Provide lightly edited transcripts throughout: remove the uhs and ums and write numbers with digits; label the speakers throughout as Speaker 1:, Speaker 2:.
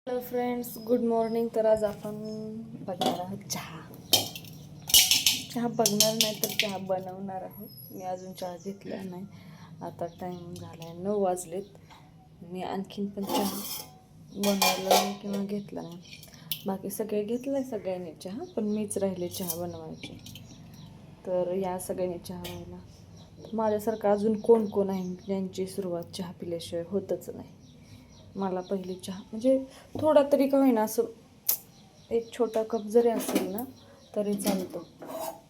Speaker 1: Hello friends, good morning. तर आज आपण बघणार आहोत चहा बघणार नाही तर चहा बनवणार आहोत. मी अजून चहा घेतला नाही. आता टाईम झाला आहे 9 वाजलेत. मी आणखीन पण चहा बनवला नाही किंवा घेतला नाही. बाकी सगळे घेतलं आहे सगळ्यांनी चहा, पण मीच राहिले चहा बनवायची. तर या सगळ्यांनी चहा व्हायला माझ्यासारखं अजून कोण कोण आहे ज्यांची सुरुवात चहा पिल्याशिवाय होतच नाही. मला पहिली चहा म्हणजे थोडा तरी का होईना असं एक छोटा कप जरी असेल ना तरी चालतो,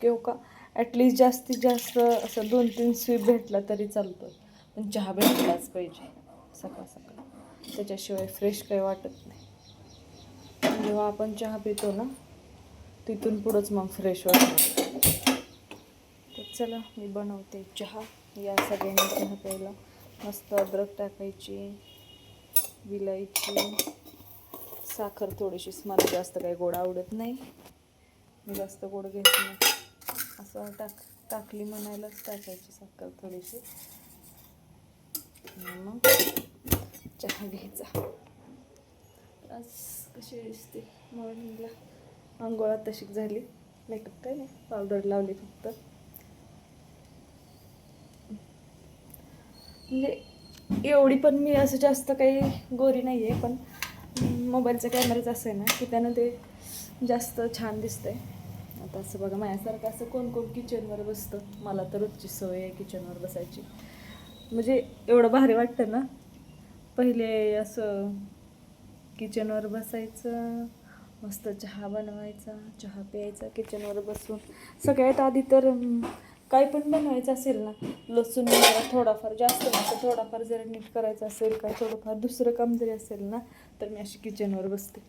Speaker 1: किंवा का ॲटलिस्ट जास्तीत जास्त असं 2-3 स्वीप भेटला तरी चालतो. पण चहा भेटलाच पाहिजे सकाळ सकाळ, त्याच्याशिवाय फ्रेश काही वाटत नाही. जेव्हा आपण चहा पितो ना तिथून पुढंच मग फ्रेश वाटतं. तर चला मी बनवते चहा. या सगळ्यांनी चहा प्यायला. मस्त अद्रक टाकायची, विलायची, साखर थोडीशी. मला जास्त काही गोड आवडत नाही, मी जास्त गोड घेत नाही. असं टाकली म्हणायलाच टाकायची साखर थोडीशी. मग चहा घ्यायचा. आज कशी दिसते मॉर्निंगला? अंघोळा तशीच झाली, मेकअप काय नाही, पावडर लावली फक्त. म्हणजे एवढी पण मी असं जास्त काही गोरी नाही आहे, पण मोबाईलचा कॅमेराच असं आहे ना की त्यानं ते जास्त छान दिसतंय. आता असं बघा, माझ्यासारखं असं कोण कोण किचनवर बसतं. मला तर रोजची सवय आहे किचनवर बसायची. म्हणजे एवढं भारी वाटतं ना. पहिले असं किचनवर बसायचं, मस्त चहा बनवायचा, चहा प्यायचा किचनवर बसून. सगळ्यात आधी तर काही पण बनवायचं असेल ना, लसूण वगैरे थोडाफार, जास्त नसतं, थोडाफार जरी नीट करायचं असेल, काय थोडंफार दुसरं काम जरी असेल ना, तर मी अशी किचनवर बसते.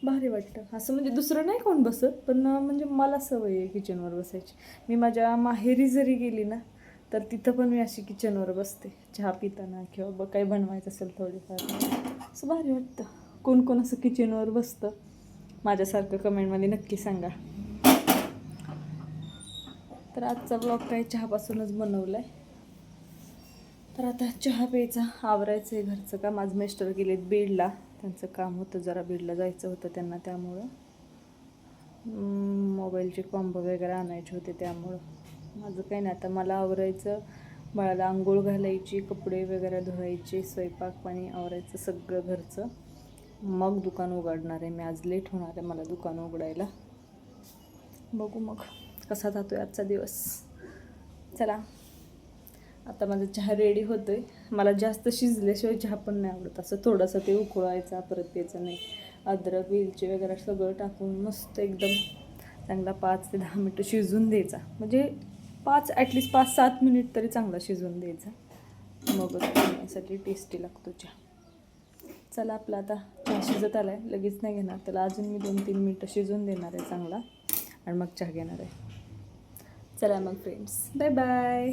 Speaker 1: भारी वाटतं असं. म्हणजे दुसरं नाही कोण बसत, पण म्हणजे मला सवय आहे किचनवर बसायची. मी माझ्या माहेरी जरी गेली ना तर तिथं पण मी अशी किचनवर बसते चहा पिताना, किंवा काही बनवायचं असेल थोडीफार. असं भारी वाटतं. कोण कोण असं किचनवर बसतं माझ्यासारखं कमेंटमध्ये नक्की सांगा. तर आजचा ब्लॉग काही चहापासूनच बनवला आहे. तर आता चहा प्यायचा, आवरायचं आहे घरचं काम. आज मिस्टर गेलेत बीडला, त्यांचं काम होतं जरा, बीडला जायचं होतं त्यांना, त्यामुळं मोबाईलचे कॉम्बो वगैरे आणायचे होते, त्यामुळं माझं काही नाही. आता मला आवरायचं, बाळाला आंघोळ घालायची, कपडे वगैरे धुवायचे, स्वयंपाक पाणी आवरायचं सगळं घरचं. मग दुकान उघडणार आहे मी. आज लेट होणार आहे मला दुकान उघडायला. बघू मग कसा जातो आहे आजचा दिवस. चला आता माझा चहा रेडी होतोय. मला जास्त शिजल्याशिवाय चहा पण नाही आवडत. असं थोडंसं ते उकळवायचा, परत प्यायचं नाही. अद्रक वेलची वगैरे सगळं टाकून मस्त एकदम चांगला 5 ते 10 मिनटं शिजून द्यायचा. म्हणजे ॲटलिस्ट 5-7 मिनिट तरी चांगला शिजून द्यायचा, मगच पिण्यासाठी टेस्टी लागतो चहा. चला आपला आता चहा शिजत आला आहे, लगेच नाही घेणार त्याला, अजून मी 2-3 मिनटं शिजून देणार आहे चांगला, आणि मग चहा घेणार आहे. चला मग फ्रेंड्स, बाय बाय.